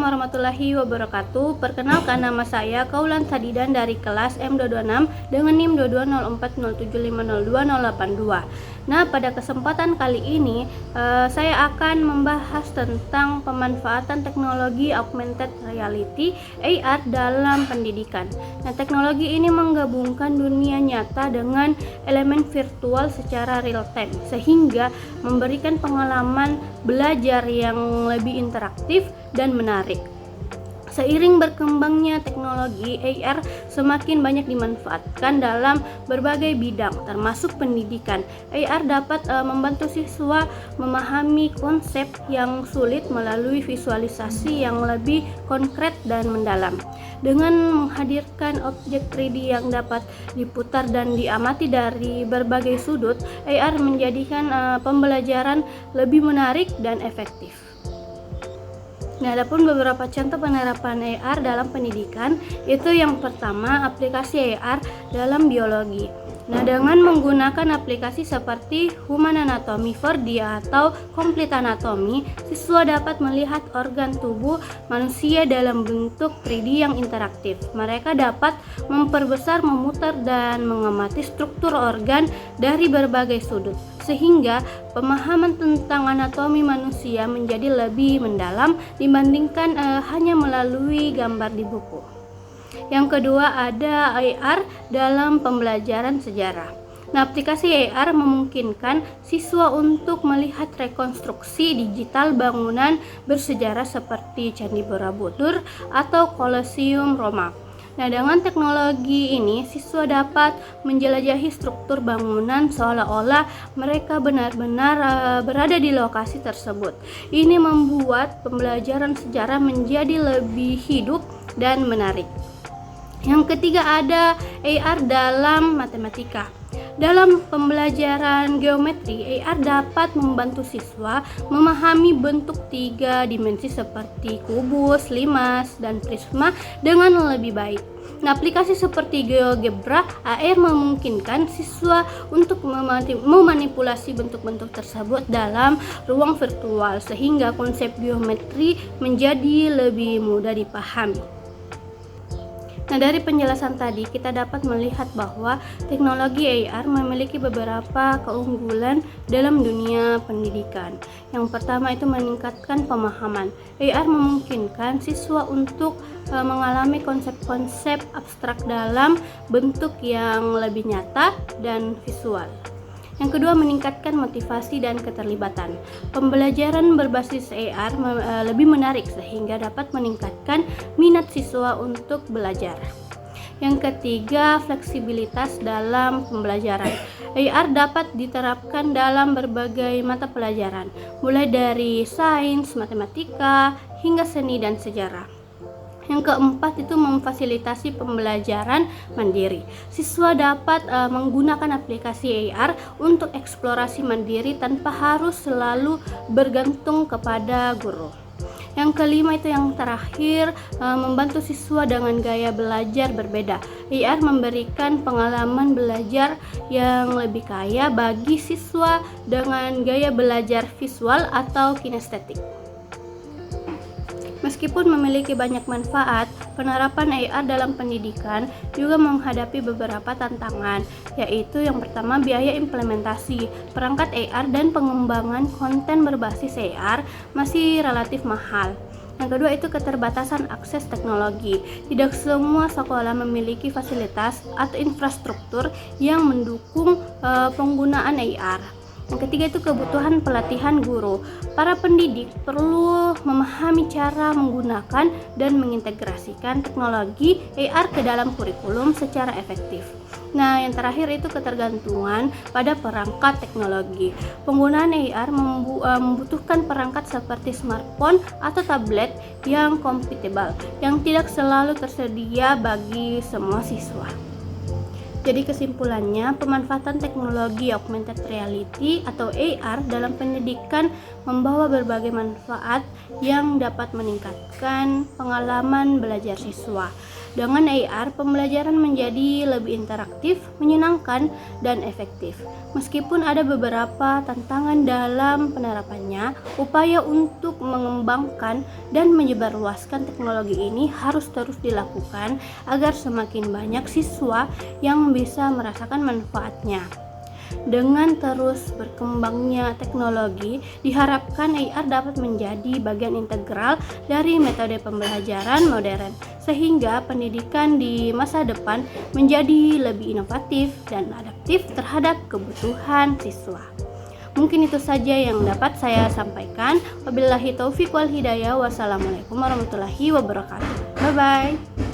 warahmatullahi wabarakatuh. Perkenalkan, nama saya Kaulan Sadidan dari kelas M226 dengan NIM 220407502082. Nah, pada kesempatan kali ini saya akan membahas tentang pemanfaatan teknologi augmented reality AR dalam pendidikan. Nah, teknologi ini menggabungkan dunia nyata dengan elemen virtual secara real time sehingga memberikan pengalaman belajar yang lebih interaktif dan menarik. Seiring berkembangnya teknologi, AR semakin banyak dimanfaatkan dalam berbagai bidang, termasuk pendidikan. AR dapat membantu siswa memahami konsep yang sulit melalui visualisasi yang lebih konkret dan mendalam. Dengan menghadirkan objek 3D yang dapat diputar dan diamati dari berbagai sudut, AR menjadikan pembelajaran lebih menarik dan efektif. Nah, ada pun beberapa contoh penerapan AR dalam pendidikan. Itu yang pertama, aplikasi AR dalam biologi. Nah, dengan menggunakan aplikasi seperti Human Anatomy 4D atau Complete Anatomy, siswa dapat melihat organ tubuh manusia dalam bentuk 3D yang interaktif. Mereka dapat memperbesar, memutar, dan mengamati struktur organ dari berbagai sudut, sehingga pemahaman tentang anatomi manusia menjadi lebih mendalam dibandingkan hanya melalui gambar di buku. Yang kedua, ada AR dalam pembelajaran sejarah. Nah, aplikasi AR memungkinkan siswa untuk melihat rekonstruksi digital bangunan bersejarah seperti Candi Borobudur atau Kolosium Roma. Nah, dengan teknologi ini, siswa dapat menjelajahi struktur bangunan seolah-olah mereka benar-benar berada di lokasi tersebut. Ini membuat pembelajaran sejarah menjadi lebih hidup dan menarik. Yang ketiga, ada AR dalam matematika. Dalam pembelajaran geometri, AR dapat membantu siswa memahami bentuk 3 dimensi seperti kubus, limas, dan prisma dengan lebih baik. Nah, aplikasi seperti GeoGebra AR memungkinkan siswa untuk memanipulasi bentuk-bentuk tersebut dalam ruang virtual sehingga konsep geometri menjadi lebih mudah dipahami. Nah, dari penjelasan tadi kita dapat melihat bahwa teknologi AR memiliki beberapa keunggulan dalam dunia pendidikan. Yang pertama itu meningkatkan pemahaman. AR memungkinkan siswa untuk mengalami konsep-konsep abstrak dalam bentuk yang lebih nyata dan visual. Yang kedua, meningkatkan motivasi dan keterlibatan. Pembelajaran berbasis AR lebih menarik sehingga dapat meningkatkan minat siswa untuk belajar. Yang ketiga, fleksibilitas dalam pembelajaran. AR dapat diterapkan dalam berbagai mata pelajaran, mulai dari sains, matematika, hingga seni dan sejarah. Yang keempat itu memfasilitasi pembelajaran mandiri. Siswa dapat menggunakan aplikasi AR untuk eksplorasi mandiri tanpa harus selalu bergantung kepada guru. Yang kelima itu yang terakhir, membantu siswa dengan gaya belajar berbeda. AR memberikan pengalaman belajar yang lebih kaya bagi siswa dengan gaya belajar visual atau kinestetik. Meskipun memiliki banyak manfaat, penerapan AR dalam pendidikan juga menghadapi beberapa tantangan, yaitu yang pertama, biaya implementasi. Perangkat AR dan pengembangan konten berbasis AR masih relatif mahal. Yang kedua itu keterbatasan akses teknologi. Tidak semua sekolah memiliki fasilitas atau infrastruktur yang mendukung penggunaan AR. Yang ketiga itu kebutuhan pelatihan guru. Para pendidik perlu memahami cara menggunakan dan mengintegrasikan teknologi AR ke dalam kurikulum secara efektif. Nah, yang terakhir itu ketergantungan pada perangkat teknologi. Penggunaan AR membutuhkan perangkat seperti smartphone atau tablet yang kompatibel, yang tidak selalu tersedia bagi semua siswa. Jadi kesimpulannya, pemanfaatan teknologi augmented reality atau AR dalam pendidikan membawa berbagai manfaat yang dapat meningkatkan pengalaman belajar siswa. Dengan AR, pembelajaran menjadi lebih interaktif, menyenangkan, dan efektif. Meskipun ada beberapa tantangan dalam penerapannya, upaya untuk mengembangkan dan menyebarluaskan teknologi ini harus terus dilakukan agar semakin banyak siswa yang bisa merasakan manfaatnya. Dengan terus berkembangnya teknologi, diharapkan AR dapat menjadi bagian integral dari metode pembelajaran modern, sehingga pendidikan di masa depan menjadi lebih inovatif dan adaptif terhadap kebutuhan siswa. Mungkin itu saja yang dapat saya sampaikan. Wabillahi taufiq wal hidayah. Wassalamualaikum warahmatullahi wabarakatuh. Bye-bye.